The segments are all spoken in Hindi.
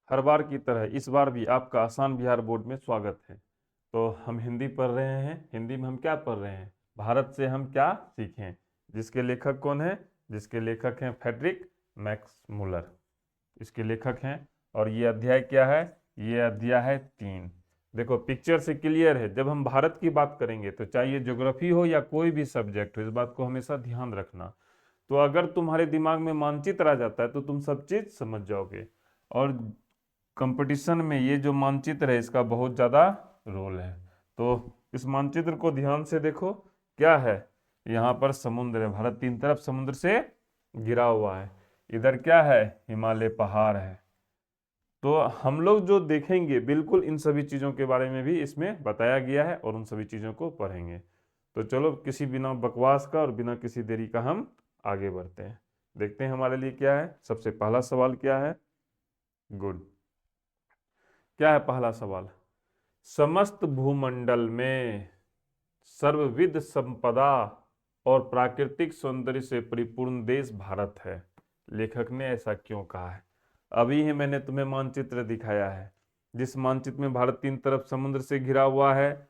हर बार की तरह इस बार भी आपका आसान बिहार बोर्ड में स्वागत है। तो हम हिंदी पढ़ रहे हैं। हिंदी में हम क्या पढ़ रहे हैं? भारत से हम क्या सीखें, जिसके लेखक कौन है? जिसके लेखक हैं फ्रेडरिक मैक्स मुलर, इसके लेखक हैं। और ये अध्याय क्या है? ये अध्याय है 3। देखो पिक्चर से क्लियर है, जब हम भारत की बात करेंगे तो चाहे ज्योग्राफी हो या कोई भी सब्जेक्ट हो, इस बात को हमेशा ध्यान रखना। तो अगर तुम्हारे दिमाग में मानचित्र आ जाता है तो तुम सब चीज समझ जाओगे। और कंपटीशन में ये जो मानचित्र है इसका बहुत ज़्यादा रोल है। तो इस मानचित्र को ध्यान से देखो, क्या है? यहाँ पर समुद्र है, भारत 3 तरफ समुद्र से घिरा हुआ है। इधर क्या है? हिमालय पहाड़ है। तो हम लोग जो देखेंगे बिल्कुल इन सभी चीज़ों के बारे में भी इसमें बताया गया है और उन सभी चीज़ों को पढ़ेंगे। तो चलो किसी बिना बकवास का और बिना किसी देरी का हम आगे बढ़ते हैं। देखते हैं हमारे लिए क्या है। सबसे पहला सवाल क्या है? गुड। क्या है पहला सवाल? समस्त भूमंडल में सर्वविध संपदा और प्राकृतिक सौंदर्य से परिपूर्ण देश भारत है। लेखक ने ऐसा क्यों कहा है? अभी ही मैंने तुम्हें मानचित्र दिखाया है, जिस मानचित्र में भारत 3 तरफ समुद्र से घिरा हुआ है,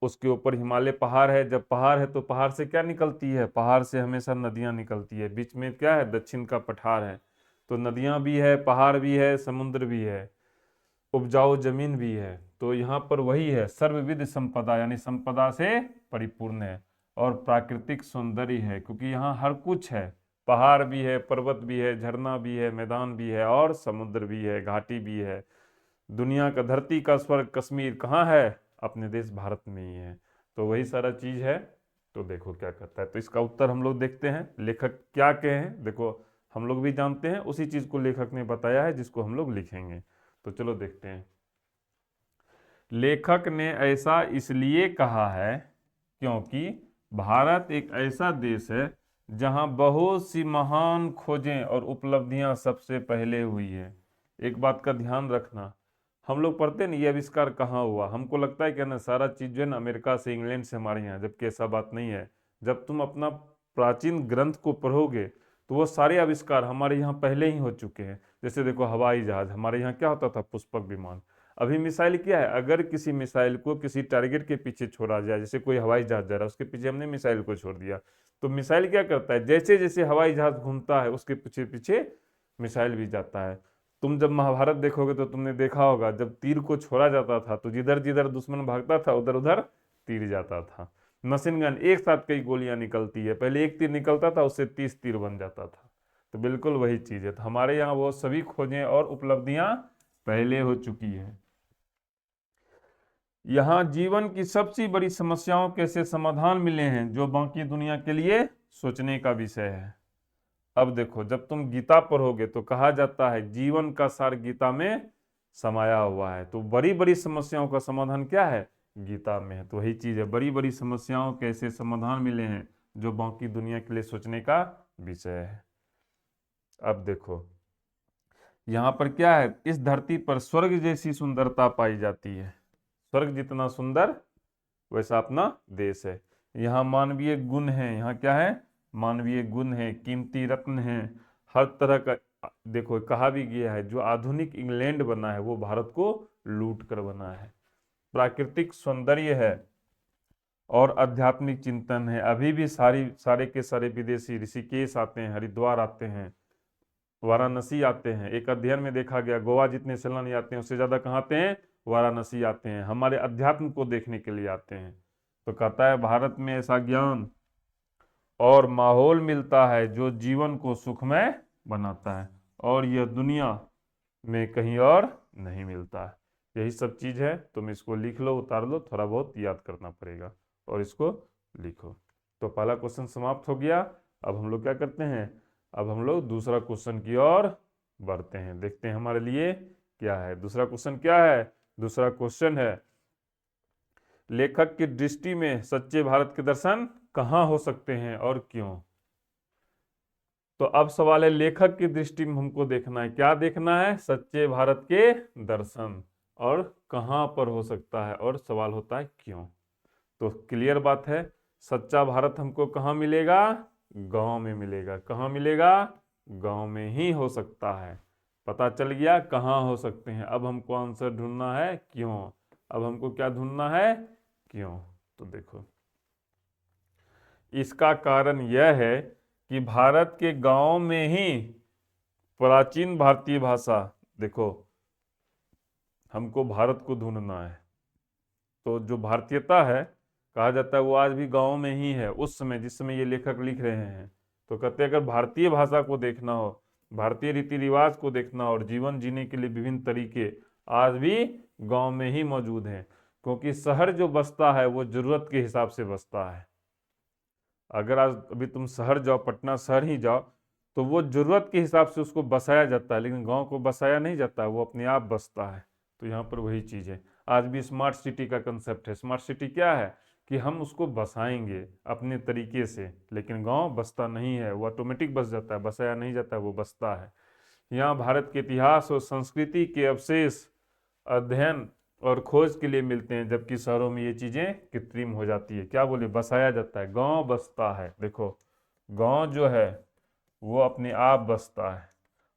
उसके ऊपर हिमालय पहाड़ है। जब पहाड़ है तो पहाड़ से क्या निकलती है? पहाड़ से हमेशा नदियां निकलती है। बीच में क्या है? दक्षिण का पठार है। तो नदियां भी है, पहाड़ भी है, समुद्र भी है, उपजाऊ जमीन भी है। तो यहाँ पर वही है, सर्वविध संपदा, यानी संपदा से परिपूर्ण है। और प्राकृतिक सौंदर्य है, क्योंकि यहाँ हर कुछ है। पहाड़ भी है, पर्वत भी है, झरना भी है, मैदान भी है, और समुद्र भी है, घाटी भी है। दुनिया का धरती का स्वर्ग कश्मीर कहाँ है? अपने देश भारत में ही है। तो वही सारा चीज है। तो देखो क्या करता है। तो इसका उत्तर हम लोग देखते हैं, लेखक क्या कहे हैं। देखो हम लोग भी जानते हैं, उसी चीज को लेखक ने बताया है जिसको हम लोग लिखेंगे। तो चलो देखते हैं। लेखक ने ऐसा इसलिए कहा है क्योंकि भारत एक ऐसा देश है जहां बहुत सी महान खोजें और उपलब्धियां सबसे पहले हुई है। एक बात का ध्यान रखना, हम लोग पढ़ते हैं ना ये आविष्कार कहाँ हुआ, हमको लगता है कि ना सारा चीज जो है ना अमेरिका से, इंग्लैंड से हमारे यहाँ, जबकि ऐसा बात नहीं है। जब तुम अपना प्राचीन ग्रंथ को पढ़ोगे तो वो सारे आविष्कार हमारे यहाँ पहले ही हो चुके हैं। जैसे देखो हवाई जहाज, हमारे यहाँ क्या होता था? पुष्पक विमान। अभी मिसाइल क्या है? अगर किसी मिसाइल को किसी टारगेट के पीछे छोड़ा जाए, जैसे कोई हवाई जहाज जा रहा है उसके पीछे हमने मिसाइल को छोड़ दिया, तो मिसाइल क्या करता है? जैसे जैसे हवाई जहाज घूमता है उसके पीछे पीछे मिसाइल भी जाता है। तुम जब महाभारत देखोगे तो तुमने देखा होगा, जब तीर को छोड़ा जाता था तो जिधर जिधर दुश्मन भागता था उधर उधर तीर जाता था। मशीन गन एक साथ कई गोलियां निकलती है, पहले एक तीर निकलता था उससे 30 तीर बन जाता था। तो बिल्कुल वही चीज है। तो हमारे यहाँ वो सभी खोजें और उपलब्धियां पहले हो चुकी है। यहाँ जीवन की सबसे बड़ी समस्याओं के ऐसे समाधान मिले हैं जो बाकी दुनिया के लिए सोचने का विषय है। अब देखो जब तुम गीता पढ़ोगे तो कहा जाता है जीवन का सार गीता में समाया हुआ है। तो बड़ी बड़ी समस्याओं का समाधान क्या है? गीता में है। तो वही चीज है, बड़ी बड़ी समस्याओं के ऐसे समाधान मिले हैं जो बाकी दुनिया के लिए सोचने का विषय है। अब देखो यहाँ पर क्या है? इस धरती पर स्वर्ग जैसी सुंदरता पाई जाती है। स्वर्ग जितना सुंदर वैसा अपना देश है। यहाँ मानवीय गुण है। यहाँ क्या है? मानवीय गुण है, कीमती रत्न है, हर तरह का। देखो कहा भी गया है जो आधुनिक इंग्लैंड बना है वो भारत को लूट कर बना है। प्राकृतिक सौंदर्य है और आध्यात्मिक चिंतन है। अभी भी सारे के सारे विदेशी ऋषिकेश आते हैं, हरिद्वार आते हैं, वाराणसी आते हैं। एक अध्ययन में देखा गया गोवा जितने सैलानी आते हैं उससे ज्यादा कहाँ आते हैं? वाराणसी आते हैं, हमारे अध्यात्म को देखने के लिए आते हैं। तो कहता है भारत में ऐसा ज्ञान और माहौल मिलता है जो जीवन को सुखमय बनाता है, और यह दुनिया में कहीं और नहीं मिलता है। यही सब चीज है। तुम इसको लिख लो, उतार लो, थोड़ा बहुत याद करना पड़ेगा और इसको लिखो। तो पहला क्वेश्चन समाप्त हो गया। अब हम लोग क्या करते हैं? अब हम लोग दूसरा क्वेश्चन की ओर बढ़ते हैं। देखते हैं हमारे लिए क्या है दूसरा क्वेश्चन। क्या है दूसरा क्वेश्चन? है लेखक की दृष्टि में सच्चे भारत के दर्शन कहाँ हो सकते हैं और क्यों? तो अब सवाल है, लेखक की दृष्टि में हमको देखना है, क्या देखना है? सच्चे भारत के दर्शन, और कहाँ पर हो सकता है, और सवाल होता है क्यों। तो क्लियर बात है, सच्चा भारत हमको कहाँ मिलेगा? गांव में मिलेगा। कहाँ मिलेगा? गांव में ही हो सकता है। पता चल गया कहाँ हो सकते हैं। अब हमको आंसर ढूंढना है क्यों। अब हमको क्या ढूंढना है, क्यों। तो देखो, इसका कारण यह है कि भारत के गांव में ही प्राचीन भारतीय भाषा, देखो हमको भारत को ढूंढना है, तो जो भारतीयता है कहा जाता है वो आज भी गांव में ही है। उस समय जिस समय ये लेखक लिख रहे हैं, तो कहते हैं अगर भारतीय भाषा को देखना हो, भारतीय रीति रिवाज को देखना हो और जीवन जीने के लिए विभिन्न तरीके आज भी गांव में ही मौजूद हैं। क्योंकि शहर जो बसता है वो जरूरत के हिसाब से बसता है। अगर आज अभी तुम शहर जाओ, पटना शहर ही जाओ, तो वो जरूरत के हिसाब से उसको बसाया जाता है, लेकिन गांव को बसाया नहीं जाता, वो अपने आप बसता है। तो यहाँ पर वही चीज़ है। आज भी स्मार्ट सिटी का कंसेप्ट है। स्मार्ट सिटी क्या है कि हम उसको बसाएंगे अपने तरीके से, लेकिन गांव बसता नहीं है, वो ऑटोमेटिक बस जाता है, बसाया नहीं जाता, वो बसता है। यहाँ भारत के इतिहास और संस्कृति के अवशेष अध्ययन और खोज के लिए मिलते हैं, जबकि शहरों में ये चीज़ें कृत्रिम हो जाती है। क्या बोले, बसाया जाता है, गांव बसता है। देखो, गांव जो है वो अपने आप बसता है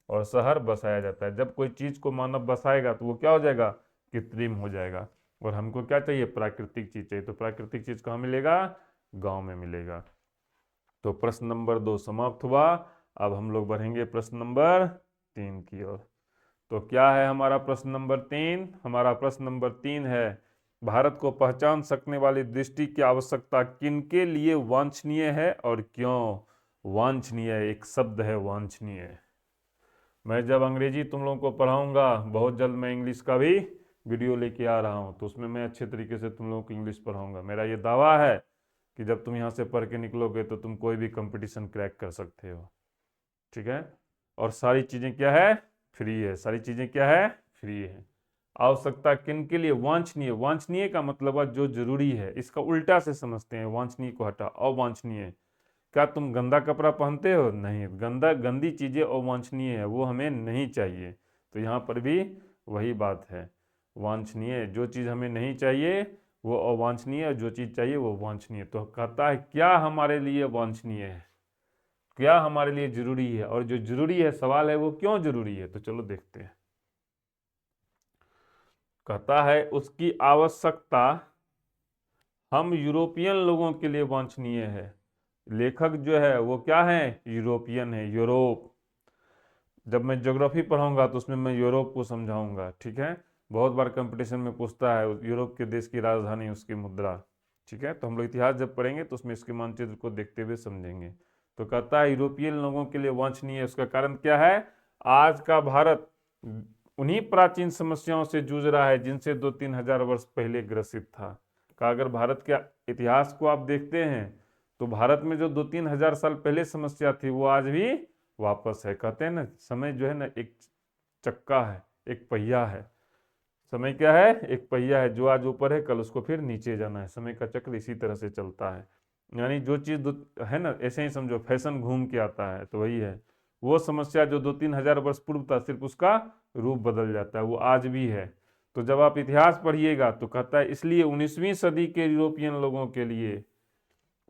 और शहर बसाया जाता है। जब कोई चीज़ को मानव बसाएगा तो वो क्या हो जाएगा, कृत्रिम हो जाएगा। और हमको क्या चाहिए, प्राकृतिक चीज़ चाहिए। तो प्राकृतिक चीज़ कहाँ मिलेगा, गांव में मिलेगा। तो प्रश्न नंबर 2 समाप्त हुआ। अब हम लोग बढ़ेंगे प्रश्न नंबर 3 की ओर। तो क्या है हमारा प्रश्न नंबर 3? हमारा प्रश्न नंबर 3 है, भारत को पहचान सकने वाली दृष्टि की आवश्यकता किनके लिए वांछनीय है और क्यों वांछनीय है? एक शब्द है वांछनीय। मैं जब अंग्रेजी तुम लोगों को पढ़ाऊंगा, बहुत जल्द मैं इंग्लिश का भी वीडियो लेके आ रहा हूँ, तो उसमें मैं अच्छे तरीके से तुम लोगों को इंग्लिश पढ़ाऊंगा। मेरा ये दावा है कि जब तुम यहाँ से पढ़ के निकलोगे तो तुम कोई भी कंपटीशन क्रैक कर सकते हो। ठीक है। और सारी चीज़ें क्या है, फ्री है। सारी चीज़ें क्या है, फ्री है। आवश्यकता किन के लिए, वांछनीय। वांछनीय का मतलब है जो जरूरी है। इसका उल्टा से समझते हैं, वांछनीय को हटा अवांछनीय। क्या तुम गंदा कपड़ा पहनते हो? नहीं, गंदी चीज़ें अवांछनीय है, वो हमें नहीं चाहिए। तो यहाँ पर भी वही बात है, वांछनीय। जो चीज़ हमें नहीं चाहिए वो अवांछनीय, और जो चीज़ चाहिए वो वांछनीय। तो कहता है क्या हमारे लिए वांछनीय है, क्या हमारे लिए जरूरी है, और जो जरूरी है सवाल है वो क्यों जरूरी है। तो चलो देखते हैं। कहता है उसकी आवश्यकता हम यूरोपियन लोगों के लिए वांछनीय है। लेखक जो है वो क्या है, यूरोपियन है, यूरोप। जब मैं ज्योग्राफी पढ़ाऊंगा तो उसमें मैं यूरोप को समझाऊंगा। ठीक है। बहुत बार कंपटीशन में पूछता है यूरोप के देश की राजधानी, उसकी मुद्रा। ठीक है। तो हम लोग इतिहास जब पढ़ेंगे तो उसमें इसके मानचित्र को देखते हुए समझेंगे। तो कहता है यूरोपियन लोगों के लिए वांछनीय है। उसका कारण क्या है, आज का भारत उन्हीं प्राचीन समस्याओं से जूझ रहा है जिनसे 2-3 हजार वर्ष पहले ग्रसित था। का अगर भारत के इतिहास को आप देखते हैं तो भारत में जो 2-3 हजार साल पहले समस्या थी वो आज भी वापस है। कहते हैं ना, समय जो है ना एक चक्का है, एक पहिया है। समय क्या है, एक पहिया है, जो आज ऊपर है कल उसको फिर नीचे जाना है। समय का चक्र इसी तरह से चलता है। यानी जो चीज़ है ना, ऐसे ही समझो फैशन घूम के आता है, तो वही है। वो समस्या जो 2-3 हजार वर्ष पूर्व था, सिर्फ उसका रूप बदल जाता है, वो आज भी है। तो जब आप इतिहास पढ़िएगा तो कहता है इसलिए 19वीं सदी के यूरोपियन लोगों के लिए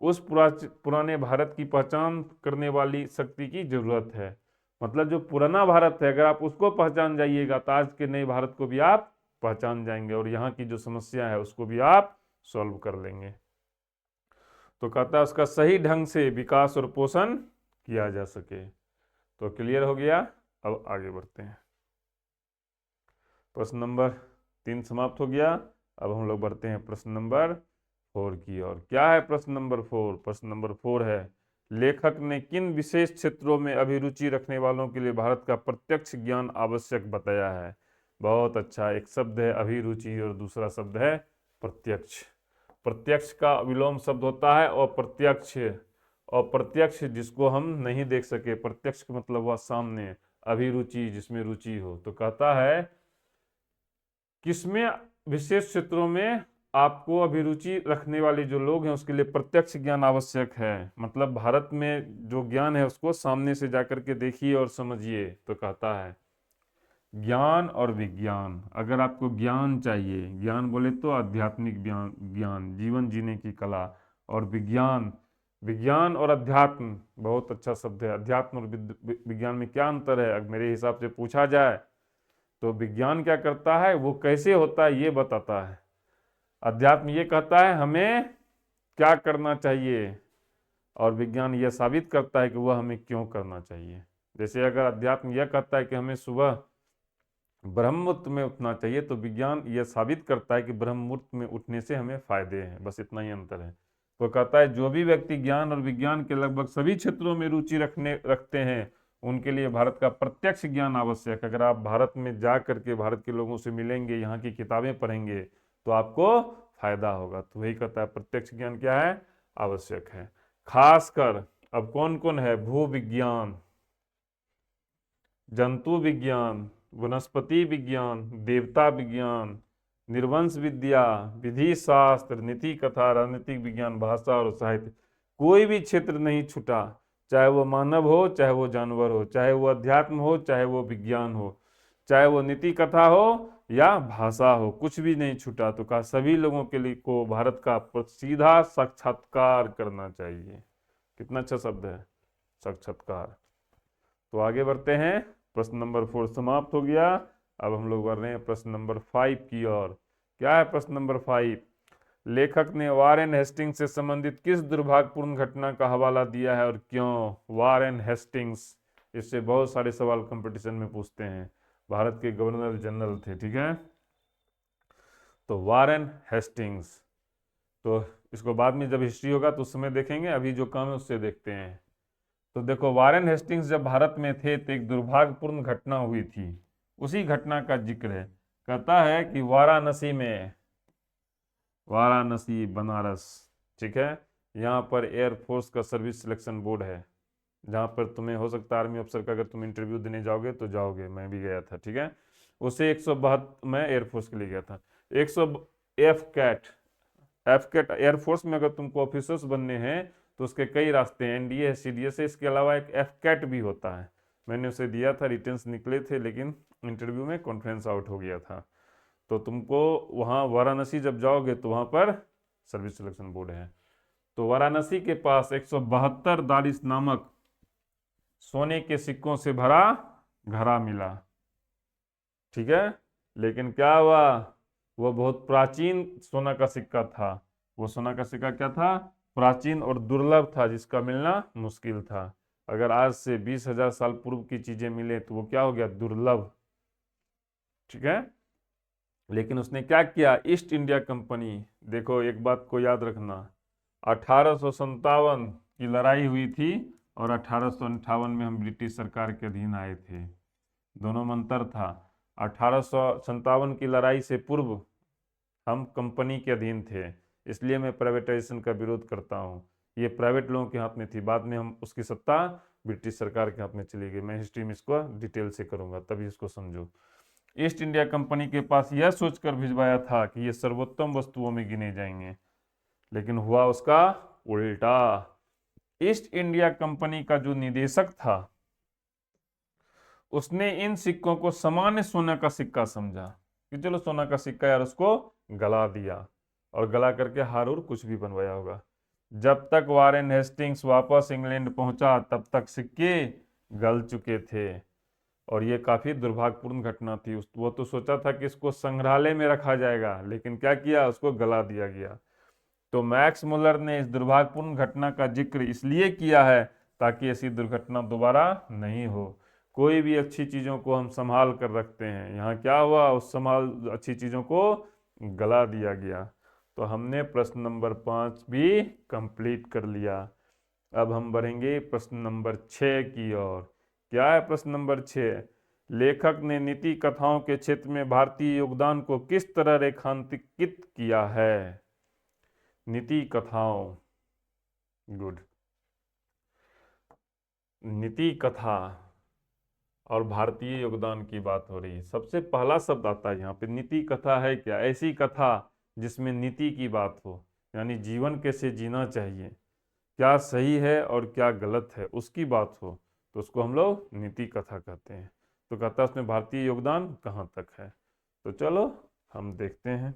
उस पुराने भारत की पहचान करने वाली शक्ति की जरूरत है। मतलब जो पुराना भारत है, अगर आप उसको पहचान जाइएगा तो आज के नए भारत को भी आप पहचान जाएंगे, और यहाँ की जो समस्या है उसको भी आप सॉल्व कर लेंगे। तो कहता है उसका सही ढंग से विकास और पोषण किया जा सके। तो क्लियर हो गया। अब आगे बढ़ते हैं। प्रश्न नंबर 3 समाप्त हो गया। अब हम लोग बढ़ते हैं प्रश्न नंबर 4 की ओर। क्या है प्रश्न नंबर 4? प्रश्न नंबर 4 है, लेखक ने किन विशेष क्षेत्रों में अभिरुचि रखने वालों के लिए भारत का प्रत्यक्ष ज्ञान आवश्यक बताया है? बहुत अच्छा। एक शब्द है अभिरुचि और दूसरा शब्द है प्रत्यक्ष। प्रत्यक्ष का विलोम शब्द होता है अप्रत्यक्ष। और प्रत्यक्ष जिसको हम नहीं देख सके, प्रत्यक्ष का मतलब हुआ सामने, अभिरुचि जिसमें रुचि हो। तो कहता है किसमें विशेष क्षेत्रों में आपको अभिरुचि रखने वाले जो लोग हैं उसके लिए प्रत्यक्ष ज्ञान आवश्यक है। मतलब भारत में जो ज्ञान है उसको सामने से जाकर के देखिए और समझिए। तो कहता है ज्ञान और विज्ञान। अगर आपको ज्ञान चाहिए, ज्ञान बोले तो आध्यात्मिक ज्ञान, जीवन जीने की कला, और विज्ञान विज्ञान और अध्यात्म बहुत अच्छा शब्द है। अध्यात्म और विज्ञान में क्या अंतर है? अगर मेरे हिसाब से पूछा जाए तो विज्ञान क्या करता है, वो कैसे होता है ये बताता है। अध्यात्म ये कहता है हमें क्या करना चाहिए, और विज्ञान यह साबित करता है कि वह हमें क्यों करना चाहिए। जैसे अगर अध्यात्म यह कहता है कि हमें सुबह ब्रह्म मुहूर्त में उठना चाहिए, तो विज्ञान यह साबित करता है कि ब्रह्म मुहूर्त में उठने से हमें फायदे हैं। बस इतना ही अंतर है। तो कहता है जो भी व्यक्ति ज्ञान और विज्ञान के लगभग सभी क्षेत्रों में रुचि रखते हैं, उनके लिए भारत का प्रत्यक्ष ज्ञान आवश्यक है। अगर आप भारत में जा करके भारत के लोगों से मिलेंगे, यहाँ की किताबें पढ़ेंगे, तो आपको फायदा होगा। तो वही कहता है प्रत्यक्ष ज्ञान क्या है, आवश्यक है। खासकर अब कौन कौन है, भू विज्ञान, जंतु विज्ञान, वनस्पति विज्ञान, देवता विज्ञान, निर्वंश विद्या, विधि शास्त्र, नीति कथा, राजनीतिक विज्ञान, भाषा और साहित्य। कोई भी क्षेत्र नहीं छूटा, चाहे वो मानव हो, चाहे वो जानवर हो, चाहे वो अध्यात्म हो, चाहे वो विज्ञान हो, चाहे वो नीति कथा हो या भाषा हो, कुछ भी नहीं छूटा। तो कहा सभी लोगों के लिए को भारत का सीधा साक्षात्कार करना चाहिए। कितना अच्छा शब्द है, साक्षात्कार। तो आगे बढ़ते हैं, प्रश्न नंबर 4 समाप्त हो गया। अब हम लोग बढ़ रहे हैं प्रश्न नंबर 5 की ओर। क्या है प्रश्न नंबर 5? लेखक ने वारेन हेस्टिंग्स से संबंधित किस दुर्भाग्यपूर्ण घटना का हवाला दिया है और क्यों? वारेन हेस्टिंग्स, इससे बहुत सारे सवाल कंपटीशन में पूछते हैं। भारत के गवर्नर जनरल थे, ठीक है। तो वारेन हेस्टिंग्स, तो इसको बाद में जब हिस्ट्री होगा तो उस समय देखेंगे, अभी जो काम है उससे देखते हैं। तो देखो, वारेन हेस्टिंग्स जब भारत में थे तो एक दुर्भाग्यपूर्ण घटना हुई थी, उसी घटना का जिक्र है। कहता है कि वाराणसी में, वाराणसी बनारस, ठीक है, यहाँ पर एयरफोर्स का सर्विस सिलेक्शन बोर्ड है, जहाँ पर तुम्हें हो सकता है आर्मी अफसर का अगर तुम इंटरव्यू देने जाओगे तो जाओगे। मैं भी गया था, ठीक है। उसे 172, मैं एयरफोर्स के लिए गया था। 100 एफ कैट एयरफोर्स में अगर तुमको ऑफिसर्स बनने हैं तो उसके कई रास्ते हैं, एनडीए है, सीडीएस है, इसके अलावा एक एफ कैट भी होता है। मैंने उसे दिया था, रिटर्न्स निकले थे, लेकिन इंटरव्यू में कॉन्फ्रेंस आउट हो गया था। तो तुमको वहाँ वाराणसी जब जाओगे तो वहाँ पर सर्विस सिलेक्शन बोर्ड है। तो वाराणसी के पास 172 दारिस नामक सोने के सिक्कों से भरा घड़ा मिला, ठीक है। लेकिन क्या हुआ, वो बहुत प्राचीन सोना का सिक्का था। वो सोना का सिक्का क्या था, प्राचीन और दुर्लभ था, जिसका मिलना मुश्किल था। अगर आज से 20,000 साल पूर्व की चीजें मिले तो वो क्या हो गया, दुर्लभ, ठीक है। लेकिन उसने क्या किया, ईस्ट इंडिया कंपनी, देखो एक बात को याद रखना, 1857 की लड़ाई हुई थी और 1858 में हम ब्रिटिश सरकार के अधीन आए थे, दोनों में अंतर था। 1857 की लड़ाई से पूर्व हम कंपनी के अधीन थे, इसलिए मैं प्राइवेटाइजेशन का विरोध करता हूँ। ये प्राइवेट लोगों के हाथ में थी, बाद में हम उसकी सत्ता ब्रिटिश सरकार के हाथ में चली गई। मैं हिस्ट्री में इसको डिटेल से करूंगा, तभी इसको समझो। ईस्ट इंडिया कंपनी के पास यह सोचकर भिजवाया था कि ये सर्वोत्तम वस्तुओं में गिने जाएंगे, लेकिन हुआ उसका उल्टा। ईस्ट इंडिया कंपनी का जो निदेशक था, उसने इन सिक्कों को सामान्य सोना का सिक्का समझा कि चलो सोना का सिक्का यार, उसको गला दिया और गला करके हार और कुछ भी बनवाया होगा। जब तक वारेन हेस्टिंग्स वापस इंग्लैंड पहुंचा तब तक सिक्के गल चुके थे, और ये काफी दुर्भाग्यपूर्ण घटना थी। वो तो सोचा था कि इसको संग्रहालय में रखा जाएगा, लेकिन क्या किया, उसको गला दिया गया। तो मैक्स मुलर ने इस दुर्भाग्यपूर्ण घटना का जिक्र इसलिए किया है ताकि ऐसी दुर्घटना दोबारा नहीं हो। कोई भी अच्छी चीजों को हम संभाल कर रखते हैं, यहाँ क्या हुआ, उस संभाल अच्छी चीजों को गला दिया गया। तो हमने प्रश्न नंबर 5 भी कंप्लीट कर लिया। अब हम बढ़ेंगे प्रश्न नंबर 6 की ओर। क्या है प्रश्न नंबर 6? लेखक ने नीति कथाओं के क्षेत्र में भारतीय योगदान को किस तरह रेखांकित किया है? नीति कथाओं, गुड। नीति कथा और भारतीय योगदान की बात हो रही है। सबसे पहला शब्द आता है यहाँ पे, नीति कथा है क्या? ऐसी कथा जिसमें नीति की बात हो, यानी जीवन कैसे जीना चाहिए, क्या सही है और क्या गलत है, उसकी बात हो, तो उसको हम लोग नीति कथा कहते हैं। तो कहता है उसमें भारतीय योगदान कहाँ तक है। तो चलो हम देखते हैं।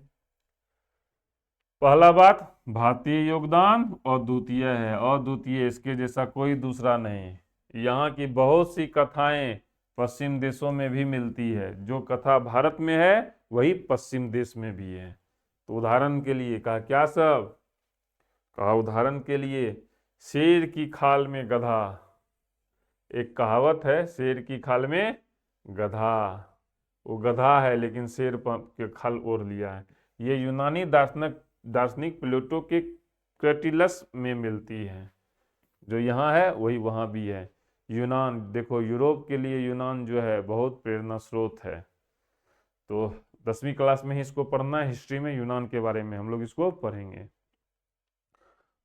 पहला बात भारतीय योगदान और द्वितीय है, और द्वितीय इसके जैसा कोई दूसरा नहीं। यहाँ की बहुत सी कथाएं पश्चिम देशों में भी मिलती है, जो कथा भारत में है वही पश्चिम देश में भी है। तो उदाहरण के लिए कहा क्या सब, कहा उदाहरण के लिए शेर की खाल में गधा। एक कहावत है, शेर की खाल में गधा। वो गधा है लेकिन शेर के खाल ओढ़ लिया है। ये यूनानी दार्शनिक प्लेटो के क्रेटिलस में मिलती है। जो यहाँ है वही वहाँ भी है। यूनान देखो, यूरोप के लिए यूनान जो है बहुत प्रेरणा स्रोत है। तो 10वीं क्लास में ही इसको पढ़ना है, हिस्ट्री में यूनान के बारे में हम लोग इसको पढ़ेंगे।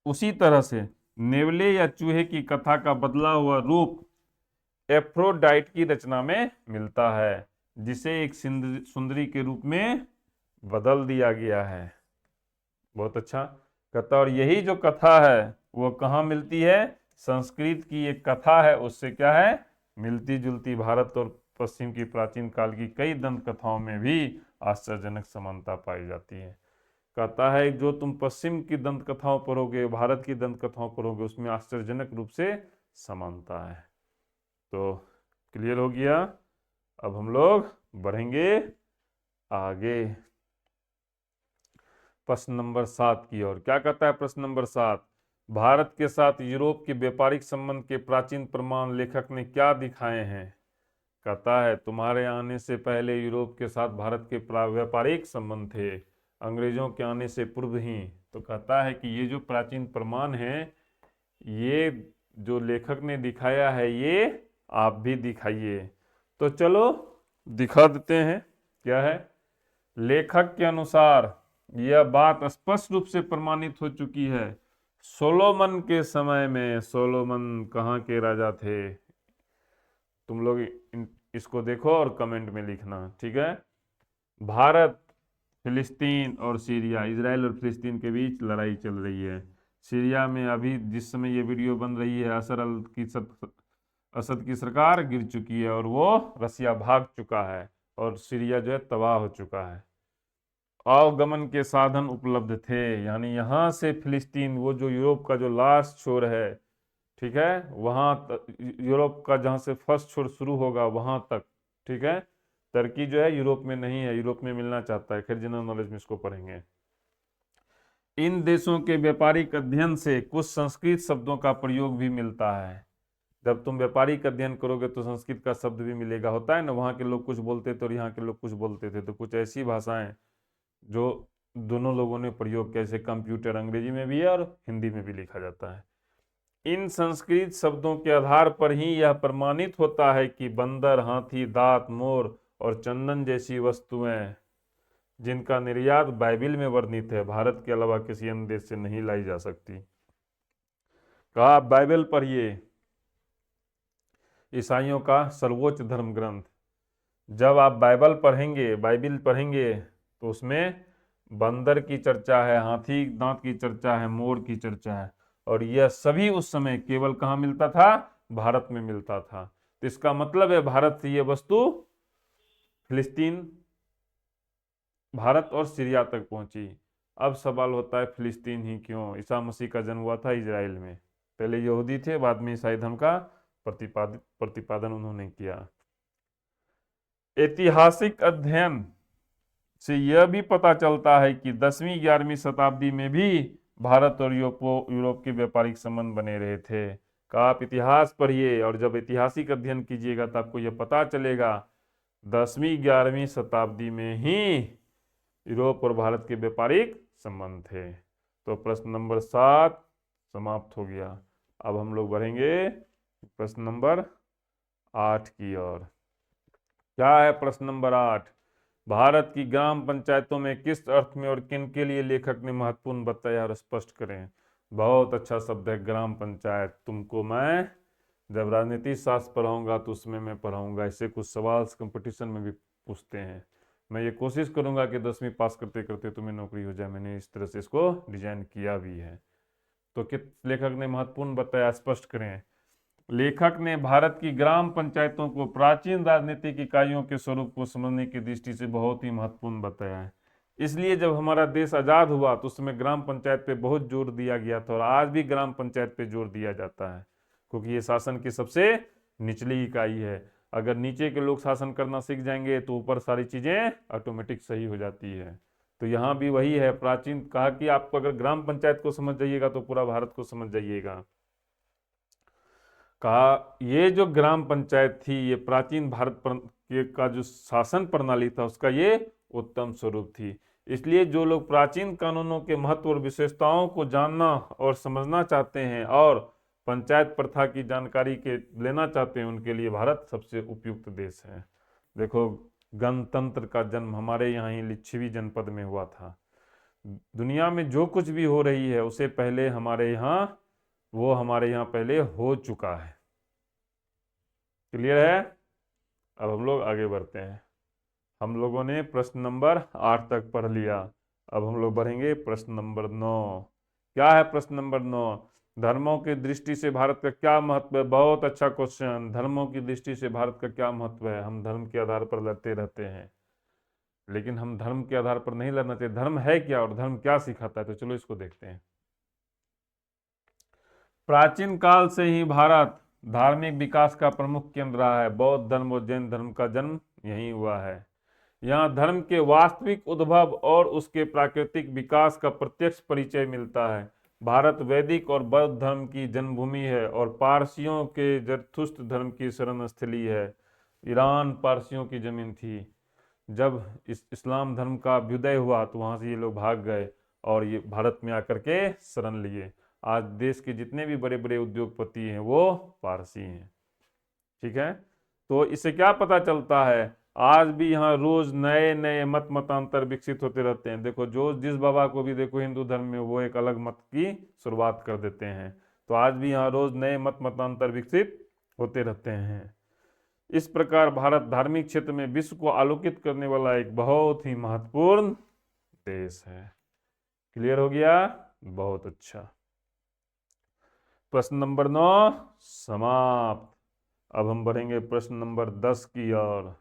उसी तरह से नेवले या चूहे की कथा का बदला हुआ रूप एफ्रोडाइट की रचना में मिलता है, जिसे एक सुंदरी के रूप में बदल दिया गया है। बहुत अच्छा कथा। और यही जो कथा है वो कहाँ मिलती है, संस्कृत की एक कथा है उससे क्या है मिलती जुलती। भारत और पश्चिम की प्राचीन काल की कई दंत कथाओं में भी आश्चर्यजनक समानता पाई जाती है। कहता है जो तुम पश्चिम की दंत कथाओं पढ़ोगे, भारत की दंत कथाओं पढ़ोगे, उसमें आश्चर्यजनक रूप से समानता है। तो क्लियर हो गया। अब हम लोग बढ़ेंगे आगे प्रश्न नंबर 7 की ओर। क्या कहता है प्रश्न नंबर 7, भारत के साथ यूरोप के व्यापारिक संबंध के प्राचीन प्रमाण लेखक ने क्या दिखाए हैं। कहता है तुम्हारे आने से पहले यूरोप के साथ भारत के व्यापारिक संबंध थे, अंग्रेजों के आने से पूर्व ही। तो कहता है कि ये जो प्राचीन प्रमाण है, ये जो लेखक ने दिखाया है ये आप भी दिखाइए। तो चलो दिखा देते हैं। क्या है, लेखक के अनुसार यह बात स्पष्ट रूप से प्रमाणित हो चुकी है सोलोमन के समय में। सोलोमन कहाँ के राजा थे, तुम लोग इसको देखो और कमेंट में लिखना, ठीक है। भारत, फिलिस्तीन और सीरिया, इजराइल और फिलिस्तीन के बीच लड़ाई चल रही है। सीरिया में अभी जिस समय ये वीडियो बन रही है असद की सरकार गिर चुकी है और वो रसिया भाग चुका है और सीरिया जो है तबाह हो चुका है। आवागमन के साधन उपलब्ध थे, यानी यहाँ से फिलिस्तीन, वो जो यूरोप का जो लास्ट छोर है, ठीक है, वहाँ यूरोप का जहाँ से फर्स्ट छोर शुरू होगा वहाँ तक, ठीक है। टर्की जो है यूरोप में नहीं है, यूरोप में मिलना चाहता है। खैर जनरल नॉलेज में इसको पढ़ेंगे। इन देशों के व्यापारिक अध्ययन से कुछ संस्कृत शब्दों का प्रयोग भी मिलता है। जब तुम व्यापारिक अध्ययन करोगे तो संस्कृत का शब्द भी मिलेगा। होता है ना, वहाँ के लोग कुछ बोलते थे और यहाँ के लोग कुछ बोलते थे, तो कुछ ऐसी भाषाएं जो दोनों लोगों ने प्रयोग किया, जैसे कंप्यूटर अंग्रेजी में भी है और हिंदी में भी लिखा जाता है। इन संस्कृत शब्दों के आधार पर ही यह प्रमाणित होता है कि बंदर, हाथी, दांत, मोर और चंदन जैसी वस्तुएं जिनका निर्यात बाइबिल में वर्णित है, भारत के अलावा किसी अन्य देश से नहीं लाई जा सकती। कहा बाइबल पढ़िए, ईसाइयों का सर्वोच्च धर्म ग्रंथ। जब आप बाइबल पढ़ेंगे तो उसमें बंदर की चर्चा है, हाथी दांत की चर्चा है, मोर की चर्चा है, और यह सभी उस समय केवल कहाँ मिलता था, भारत में मिलता था। तो इसका मतलब है भारत से यह वस्तु फिलिस्तीन, भारत और सीरिया तक पहुंची। अब सवाल होता है फिलिस्तीन ही क्यों, ईसा मसीह का जन्म हुआ था इजराइल में। पहले यहूदी थे, बाद में ईसाई धर्म का प्रतिपादन उन्होंने किया। ऐतिहासिक अध्ययन से यह भी पता चलता है कि 10वीं 11वीं शताब्दी में भी भारत और यूरोप के व्यापारिक संबंध बने रहे थे। का आप इतिहास पढ़िए, और जब ऐतिहासिक अध्ययन कीजिएगा तो आपको यह पता चलेगा 10वीं 11वीं शताब्दी में ही यूरोप और भारत के व्यापारिक संबंध थे। तो प्रश्न नंबर 7 समाप्त हो गया। अब हम लोग बढ़ेंगे प्रश्न नंबर 8 की ओर। क्या है प्रश्न नंबर 8, भारत की ग्राम पंचायतों में किस अर्थ में और किन के लिए लेखक ने महत्वपूर्ण बताया और स्पष्ट करें। बहुत अच्छा शब्द है ग्राम पंचायत। तुमको मैं जब राजनीति शास्त्र पढ़ाऊंगा तो उसमें मैं पढ़ाऊंगा, इससे कुछ सवाल कंपटीशन में भी पूछते हैं। मैं ये कोशिश करूंगा कि 10वीं पास करते करते तुम्हें नौकरी हो जाए। मैंने इस तरह से इसको डिजाइन किया भी है। तो किस लेखक ने महत्वपूर्ण बताया, स्पष्ट करें। लेखक ने भारत की ग्राम पंचायतों को प्राचीन राजनीतिक इकाइयों के स्वरूप को समझने की दृष्टि से बहुत ही महत्वपूर्ण बताया है। इसलिए जब हमारा देश आजाद हुआ तो उसमें ग्राम पंचायत पे बहुत जोर दिया गया था, और आज भी ग्राम पंचायत पे जोर दिया जाता है, क्योंकि ये शासन की सबसे निचली इकाई है। अगर नीचे के लोग शासन करना सीख जाएंगे तो ऊपर सारी चीजें ऑटोमेटिक सही हो जाती है। तो यहाँ भी वही है, प्राचीन कहा कि आपको अगर ग्राम पंचायत को समझ जाइएगा तो पूरा भारत को समझ जाइएगा। कहा ये जो ग्राम पंचायत थी ये प्राचीन भारत का जो शासन प्रणाली था उसका ये उत्तम स्वरूप थी। इसलिए जो लोग प्राचीन कानूनों के महत्व और विशेषताओं को जानना और समझना चाहते हैं और पंचायत प्रथा की जानकारी के लेना चाहते हैं, उनके लिए भारत सबसे उपयुक्त देश है। देखो, गणतंत्र का जन्म हमारे यहाँ ही लिच्छवी जनपद में हुआ था। दुनिया में जो कुछ भी हो रही है उसे पहले हमारे यहाँ पहले हो चुका है। क्लियर है? अब हम लोग आगे बढ़ते हैं। हम लोगों ने प्रश्न नंबर 8 तक पढ़ लिया। अब हम लोग बढ़ेंगे प्रश्न नंबर 9। क्या है प्रश्न नंबर 9? धर्मों की दृष्टि से भारत का क्या महत्व है? बहुत अच्छा क्वेश्चन। धर्मों की दृष्टि से भारत का क्या महत्व है? हम धर्म के आधार पर लड़ते रहते हैं, लेकिन हम धर्म के आधार पर नहीं लड़ना चाहिए। धर्म है क्या और धर्म क्या सिखाता है? तो चलो इसको देखते हैं। प्राचीन काल से ही भारत धार्मिक विकास का प्रमुख केंद्र रहा है। बौद्ध धर्म और जैन धर्म का जन्म यहीं हुआ है। यहाँ धर्म के वास्तविक उद्भव और उसके प्राकृतिक विकास का प्रत्यक्ष परिचय मिलता है। भारत वैदिक और बौद्ध धर्म की जन्मभूमि है और पारसियों के जरथुस्त्र धर्म की शरण स्थली है। ईरान पारसियों की जमीन थी। जब इस्लाम धर्म का अभ्युदय हुआ तो वहां से ये लोग भाग गए और ये भारत में आकर के शरण लिए। आज देश के जितने भी बड़े बड़े उद्योगपति हैं वो पारसी हैं। ठीक है, तो इससे क्या पता चलता है? आज भी यहाँ रोज नए नए मतांतर विकसित होते रहते हैं। देखो, जो जिस बाबा को भी देखो हिंदू धर्म में, वो एक अलग मत की शुरुआत कर देते हैं। तो आज भी यहाँ रोज नए मतांतर विकसित होते रहते हैं। इस प्रकार भारत धार्मिक क्षेत्र में विश्व को आलोकित करने वाला एक बहुत ही महत्वपूर्ण देश है। क्लियर हो गया? बहुत अच्छा। प्रश्न नंबर 9 समाप्त। अब हम बढ़ेंगे प्रश्न नंबर 10 की ओर।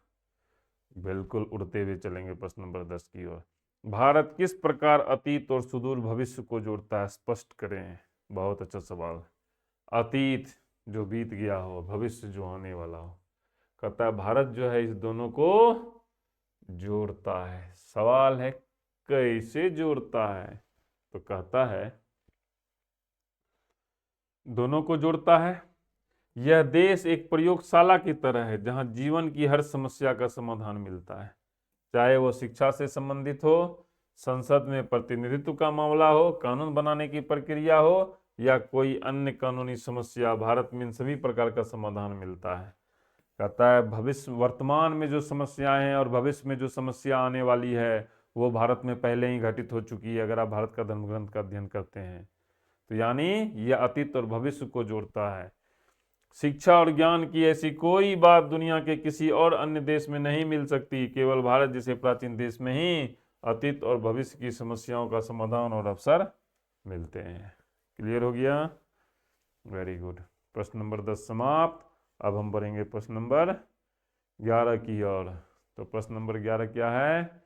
बिल्कुल उड़ते हुए चलेंगे प्रश्न नंबर 10 की ओर। भारत किस प्रकार अतीत और सुदूर भविष्य को जोड़ता है? स्पष्ट करें। बहुत अच्छा सवाल। अतीत जो बीत गया हो, भविष्य जो होने वाला हो। कहता है भारत जो है इस दोनों को जोड़ता है। सवाल है कैसे जोड़ता है? तो कहता है दोनों को जोड़ता है। यह देश एक प्रयोगशाला की तरह है जहां जीवन की हर समस्या का समाधान मिलता है, चाहे वो शिक्षा से संबंधित हो, संसद में प्रतिनिधित्व का मामला हो, कानून बनाने की प्रक्रिया हो या कोई अन्य कानूनी समस्या। भारत में इन सभी प्रकार का समाधान मिलता है। कहता है भविष्य, वर्तमान में जो समस्याएं हैं और भविष्य में जो समस्या आने वाली है वो भारत में पहले ही घटित हो चुकी है, अगर आप भारत का धर्म ग्रंथ का अध्ययन करते हैं तो। यानी यह अतीत और भविष्य को जोड़ता है। शिक्षा और ज्ञान की ऐसी कोई बात दुनिया के किसी और अन्य देश में नहीं मिल सकती। केवल भारत जैसे प्राचीन देश में ही अतीत और भविष्य की समस्याओं का समाधान और अवसर मिलते हैं। क्लियर हो गया? Very good. प्रश्न नंबर 10 समाप्त। अब हम बढ़ेंगे प्रश्न नंबर 11 की ओर। तो प्रश्न नंबर 11 क्या है?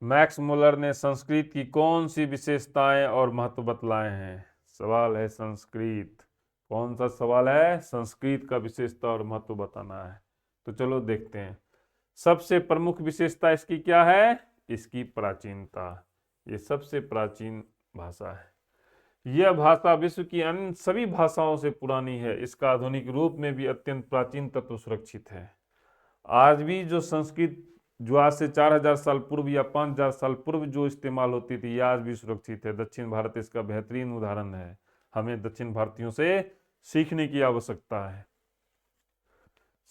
मैक्स मुलर ने संस्कृत की कौन सी विशेषताएं और महत्व बतलाए हैं? सवाल है संस्कृत। कौन सा सवाल है? संस्कृत का विशेषता और महत्व बताना है। तो चलो देखते हैं। सबसे प्रमुख विशेषता इसकी क्या है? इसकी प्राचीनता। ये सबसे प्राचीन भाषा है। यह भाषा विश्व की अन्य सभी भाषाओं से पुरानी है। इसका आधुनिक रूप में भी अत्यंत प्राचीन तत्व सुरक्षित है। आज भी जो संस्कृत जो आज से 4000 साल पूर्व या 5000 साल पूर्व जो इस्तेमाल होती थी, यह आज भी सुरक्षित है। दक्षिण भारत इसका बेहतरीन उदाहरण है। हमें दक्षिण भारतीयों से सीखने की आवश्यकता है।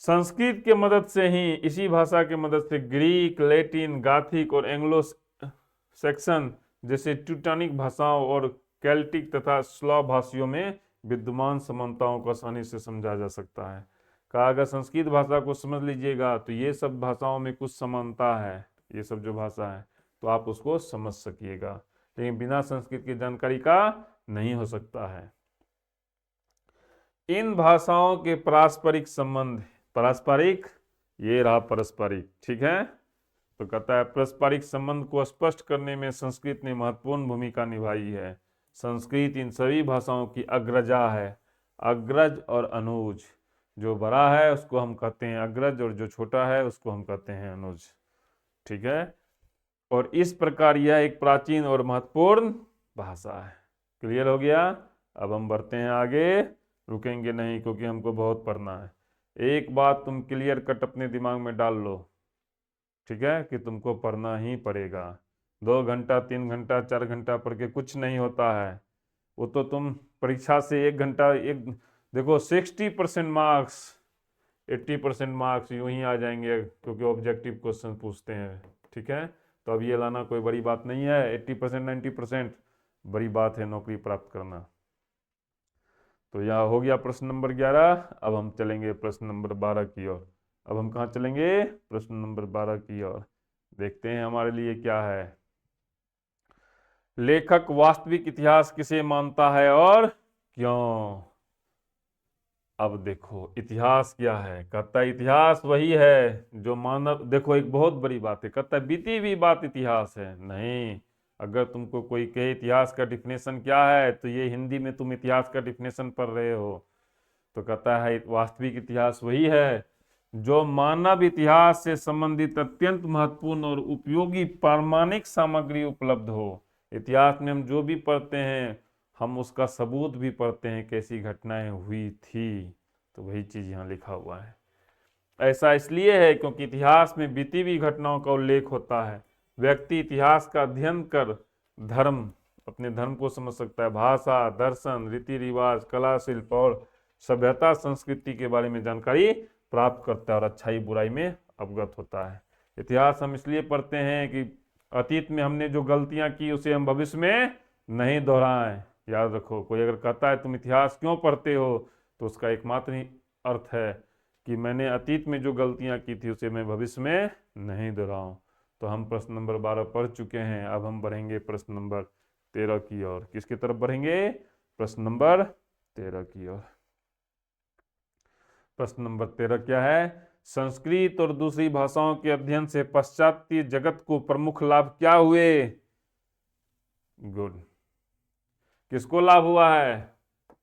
संस्कृत के मदद से ही, इसी भाषा के मदद से ग्रीक, लैटिन, गाथिक और एंग्लो सैक्सन जैसे ट्यूटानिक भाषाओं और केल्टिक तथा स्लाव भाषियों में विद्यमान समानताओं को आसानी से समझा जा सकता है। कहा अगर संस्कृत भाषा को समझ लीजिएगा तो ये सब भाषाओं में कुछ समानता है, ये सब जो भाषा है तो आप उसको समझ सकिएगा, लेकिन बिना संस्कृत की जानकारी का नहीं हो सकता है। इन भाषाओं के पारस्परिक संबंध, पारस्परिक, ये रहा पारस्परिक, ठीक है। तो कहता है पारस्परिक संबंध को स्पष्ट करने में संस्कृत ने महत्वपूर्ण भूमिका निभाई है। संस्कृत इन सभी भाषाओं की अग्रजा है। अग्रज और अनुज, जो बड़ा है उसको हम कहते हैं अग्रज और जो छोटा है उसको हम कहते हैं अनुज। ठीक है, और इस प्रकार यह एक प्राचीन और महत्वपूर्ण भाषा है। क्लियर हो गया। अब हम बढ़ते हैं आगे, रुकेंगे नहीं क्योंकि हमको बहुत पढ़ना है। एक बात तुम क्लियर कट अपने दिमाग में डाल लो, ठीक है, कि तुमको पढ़ना ही पड़ेगा। 2 घंटा 3 घंटा 4 घंटा पढ़ के कुछ नहीं होता है। वो तो तुम परीक्षा से 1 घंटा देखो 60% मार्क्स 80% मार्क्स यूं ही आ जाएंगे क्योंकि ऑब्जेक्टिव क्वेश्चन पूछते हैं। ठीक है, तो अब ये लाना कोई बड़ी बात नहीं है। 80% 90% बड़ी बात है नौकरी प्राप्त करना। तो यह हो गया प्रश्न नंबर 11। अब हम चलेंगे प्रश्न नंबर 12 की ओर। अब हम कहाँ चलेंगे? प्रश्न नंबर 12 की ओर। देखते हैं हमारे लिए क्या है। लेखक वास्तविक इतिहास किसे मानता है और क्यों? अब देखो इतिहास क्या है। कहता है इतिहास वही है जो मानव, देखो एक बहुत बड़ी बात है, कहता है बीती हुई बात इतिहास है नहीं। अगर तुमको कोई कहे इतिहास का डिफिनेशन क्या है तो ये हिंदी में तुम इतिहास का डिफिनेशन पढ़ रहे हो। तो कहता है वास्तविक इतिहास वही है जो मानव इतिहास से संबंधित अत्यंत महत्वपूर्ण और उपयोगी प्रामाणिक सामग्री उपलब्ध हो। इतिहास में हम जो भी पढ़ते हैं हम उसका सबूत भी पढ़ते हैं, कैसी घटनाएं हुई थी। तो वही चीज यहाँ लिखा हुआ है। ऐसा इसलिए है क्योंकि इतिहास में बीती हुई घटनाओं का उल्लेख होता है। व्यक्ति इतिहास का अध्ययन कर धर्म, अपने धर्म को समझ सकता है। भाषा, दर्शन, रीति रिवाज, कला, शिल्प और सभ्यता संस्कृति के बारे में जानकारी प्राप्त करता है और अच्छाई बुराई में अवगत होता है। इतिहास हम इसलिए पढ़ते हैं कि अतीत में हमने जो गलतियां की उसे हम भविष्य में नहीं दोहराएं। याद रखो, कोई अगर कहता है तुम इतिहास क्यों पढ़ते हो तो उसका एकमात्र ही अर्थ है कि मैंने अतीत में जो गलतियां की थी उसे मैं भविष्य में नहीं दोहराऊं। तो हम प्रश्न नंबर 12 पढ़ चुके हैं। अब हम बढ़ेंगे प्रश्न नंबर 13 की ओर। किसकी तरफ बढ़ेंगे? प्रश्न नंबर 13 की ओर। प्रश्न नंबर 13 क्या है? संस्कृत और दूसरी भाषाओं के अध्ययन से पाश्चात्य जगत को प्रमुख लाभ क्या हुए? गुड। किसको लाभ हुआ है?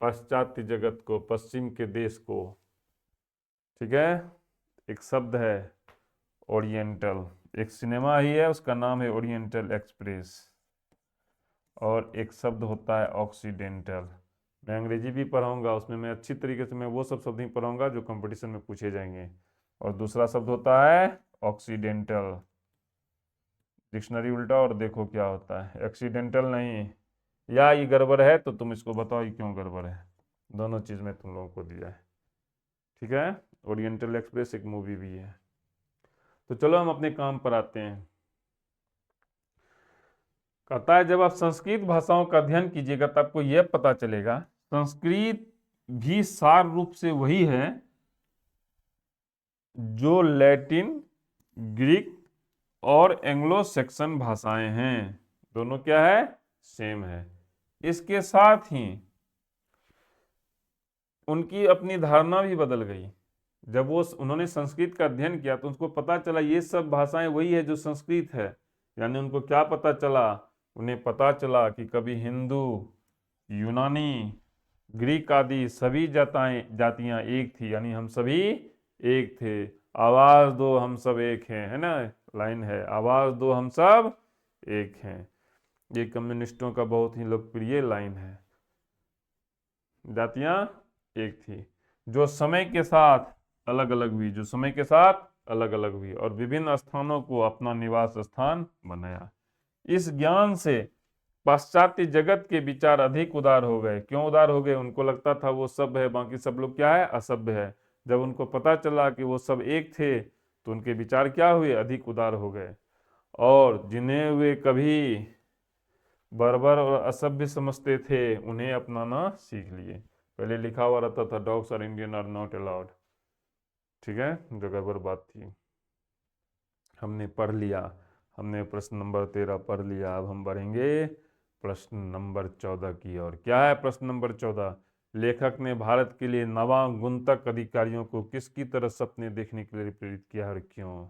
पाश्चात्य जगत को, पश्चिम के देश को। ठीक है, एक शब्द है ओरिएंटल, एक सिनेमा ही है उसका नाम है ओरिएंटल एक्सप्रेस, और एक शब्द होता है ऑक्सीडेंटल। मैं अंग्रेजी भी पढ़ाऊंगा, उसमें मैं अच्छी तरीके से मैं वो सब शब्द ही पढ़ाऊंगा जो कंपटीशन में पूछे जाएंगे। और दूसरा शब्द होता है ऑक्सीडेंटल। डिक्शनरी उल्टा और देखो क्या होता है। एक्सीडेंटल नहीं, या ये गड़बड़ है तो तुम इसको बताओ ये क्यों गड़बड़ है। दोनों चीज में तुम लोगों को दिया है। ठीक है, ओरिएंटल एक्सप्रेस एक मूवी भी है। तो चलो हम अपने काम पर आते हैं। कहता है जब आप संस्कृत भाषाओं का अध्ययन कीजिएगा तब आपको यह पता चलेगा संस्कृत भी सार रूप से वही है जो लैटिन, ग्रीक और एंग्लो सैक्सन भाषाएं हैं। दोनों क्या है? सेम है। इसके साथ ही उनकी अपनी धारणा भी बदल गई। जब वो उन्होंने संस्कृत का अध्ययन किया तो उनको पता चला ये सब भाषाएं वही है जो संस्कृत है। यानी उनको क्या पता चला? उन्हें पता चला कि कभी हिंदू, यूनानी, ग्रीक आदि सभी जातियां एक थी, यानी हम सभी एक थे। आवाज दो हम सब एक हैं, है ना, लाइन है, आवाज दो हम सब एक हैं। ये कम्युनिस्टों का बहुत ही लोकप्रिय लाइन है। जातियां एक थी जो समय के साथ अलग अलग हुई, जो समय के साथ अलग अलग हुई और विभिन्न स्थानों को अपना निवास स्थान बनाया। इस ज्ञान से पाश्चात्य जगत के विचार अधिक उदार हो गए। क्यों उदार हो गए? उनको लगता था वो सभ्य है, बाकी सब लोग क्या है? असभ्य है। जब उनको पता चला कि वो सब एक थे तो उनके विचार क्या हुए? अधिक उदार हो गए। और जिन्हें वे कभी बर्बर और असभ्य समझते थे उन्हें अपनाना सीख लिए। पहले लिखा हुआ रहता था dogs are Indian are not allowed. ठीक है, जो गड़बड़ बात थी। हमने पढ़ लिया, हमने प्रश्न नंबर 13 पढ़ लिया। अब हम बढ़ेंगे प्रश्न नंबर 14 की ओर। क्या है प्रश्न नंबर 14? लेखक ने भारत के लिए नवागुंतक अधिकारियों को किसकी तरह सपने देखने के लिए प्रेरित किया और क्यों?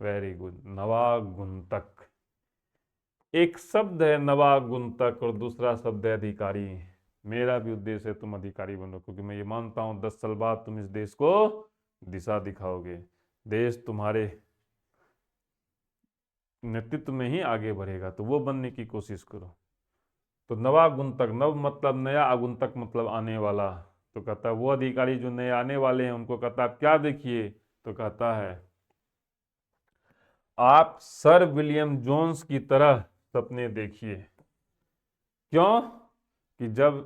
वेरी गुड, नवागुंतक। एक शब्द है नवागुंतक और दूसरा शब्द है अधिकारी। मेरा भी उद्देश्य है तुम अधिकारी बनो, क्योंकि मैं ये मानता हूं 10 साल बाद तुम इस देश को दिशा दिखाओगे, देश तुम्हारे नेतृत्व में ही आगे बढ़ेगा, तो वो बनने की कोशिश करो। तो नवागुंतक, नव मतलब नया, आगुंतक मतलब आने वाला। तो कहता है वो अधिकारी जो नए आने वाले हैं उनको कहता है आप क्या देखिए, तो कहता है आप सर विलियम जोन्स की तरह सपने देखिए। क्यों? कि जब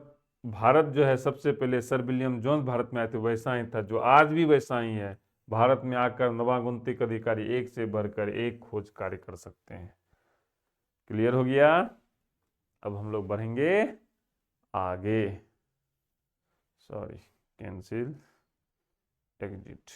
भारत जो है सबसे पहले सर विलियम जोन्स भारत में आए थे वैसा ही था, जो आज भी वैसा ही है। भारत में आकर नवागुंतक अधिकारी एक से बढ़कर एक खोज कार्य कर सकते हैं। क्लियर हो गया? अब हम लोग बढ़ेंगे आगे। Sorry, cancel, exit.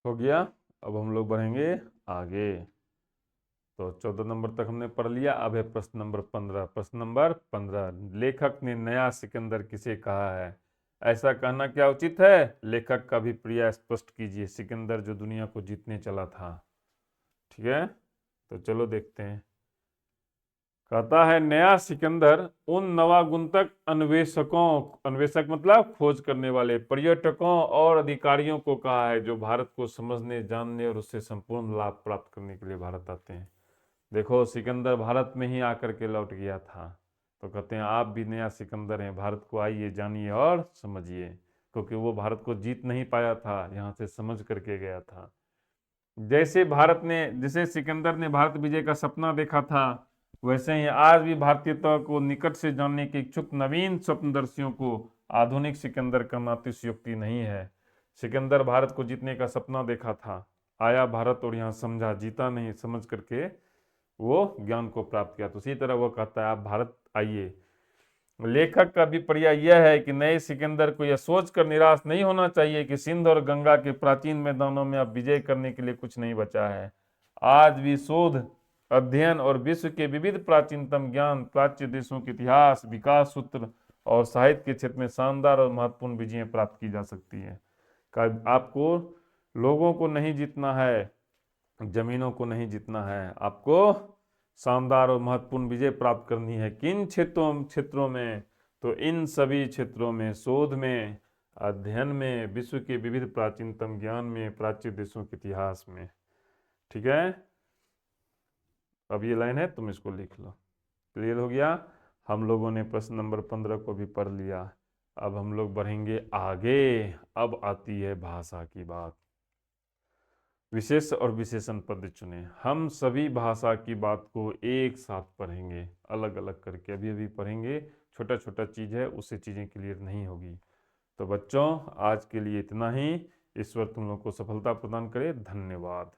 हो गया। अब हम लोग बढ़ेंगे आगे। तो 14 नंबर तक हमने पढ़ लिया। अब है प्रश्न नंबर 15। प्रश्न नंबर 15, लेखक ने नया सिकंदर किसे कहा है? ऐसा कहना क्या उचित है? लेखक का भी प्रिय स्पष्ट कीजिए। सिकंदर जो दुनिया को जीतने चला था। ठीक है, तो चलो देखते हैं। कहता है नया सिकंदर उन नवागुंतक अन्वेषकों, अन्वेषक मतलब खोज करने वाले, पर्यटकों और अधिकारियों को कहा है जो भारत को समझने, जानने और उससे संपूर्ण लाभ प्राप्त करने के लिए भारत आते हैं। देखो, सिकंदर भारत में ही आकर के लौट गया था, तो कहते हैं आप भी नया सिकंदर हैं, भारत को आइए, जानिए और समझिए, क्योंकि वो भारत को जीत नहीं पाया था, यहाँ से समझ करके गया था। जैसे सिकंदर ने भारत विजय का सपना देखा था, वैसे ही आज भी भारतीयता को निकट से जानने के इच्छुक नवीन स्वप्नदर्शियों को आधुनिक सिकंदर करना अतिशयोक्ति नहीं है। सिकंदर भारत को जीतने का सपना देखा था, आया भारत और यहाँ समझा, जीता नहीं, समझ करके वो ज्ञान को प्राप्त किया। तो इसी तरह वो कहता है आप भारत आइए। लेखक का अभिप्राय यह है कि नए सिकंदर को यह सोचकर निराश नहीं होना चाहिए कि सिंध और गंगा के प्राचीन मैदानों में अब विजय करने के लिए कुछ नहीं बचा है। आज भी शोध, अध्ययन और विश्व के विविध प्राचीनतम ज्ञान, प्राच्य देशों के इतिहास, विकास सूत्र और साहित्य के क्षेत्र में शानदार और महत्वपूर्ण विजय प्राप्त की जा सकती है। आपको लोगों को नहीं जीतना है, जमीनों को नहीं जीतना है, आपको शानदार और महत्वपूर्ण विजय प्राप्त करनी है। किन क्षेत्रों में? तो इन सभी क्षेत्रों में, शोध में, अध्ययन में, विश्व के विविध प्राचीनतम ज्ञान में, प्राच्य देशों के इतिहास में। ठीक है, अब ये लाइन है, तुम इसको लिख लो। क्लियर हो गया? हम लोगों ने प्रश्न नंबर 15 को भी पढ़ लिया। अब हम लोग बढ़ेंगे आगे। अब आती है भाषा की बात। विशेष और विशेषण पद चुने। हम सभी भाषा की बात को एक साथ पढ़ेंगे, अलग अलग करके अभी अभी पढ़ेंगे। छोटा छोटा चीज़ है, उससे चीज़ें क्लियर नहीं होगी। तो बच्चों, आज के लिए इतना ही। ईश्वर तुम लोग को सफलता प्रदान करे। धन्यवाद।